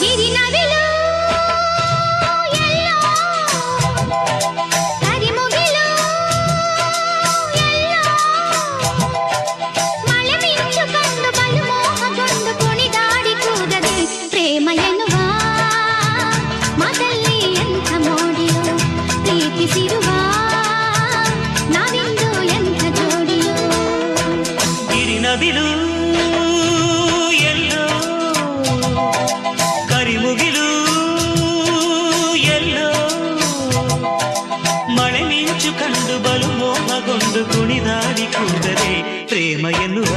ಗಿರಿನವಿಲು ಎಲ್ಲೋ ಕರಿಮುಗಿಲು ಎಲ್ಲೋ ಮಳೆ ಮಿಂಚು ಕಂಡು ಬಲು ಮೋಹಗೊಂಡು ಕುಣಿದಾಡಿ ಕೂಗದೆ ಪ್ರೇಮ ಎನ್ನುವ ಮಾತಲ್ಲಿ ಎಂಥ ಮೋಡಿಯೋ ಪ್ರೀತಿಸಿರುವ ನಾವಿಂದು ಎಂಥ ಜೋಡಿಯೋ ಗಿರಿನವಿಲು ಎಲ್ಲೋ ಕರಿಮುಗಿಲು ಎಲ್ಲೋ ಮಳೆ ಮಿಂಚು ಕಂಡು ಬಲು ಮೋಹಗೊಂಡು ಕುಣಿದಾಡಿ ಕೂಗದೆ ಪ್ರೇಮ ಎನ್ನುವ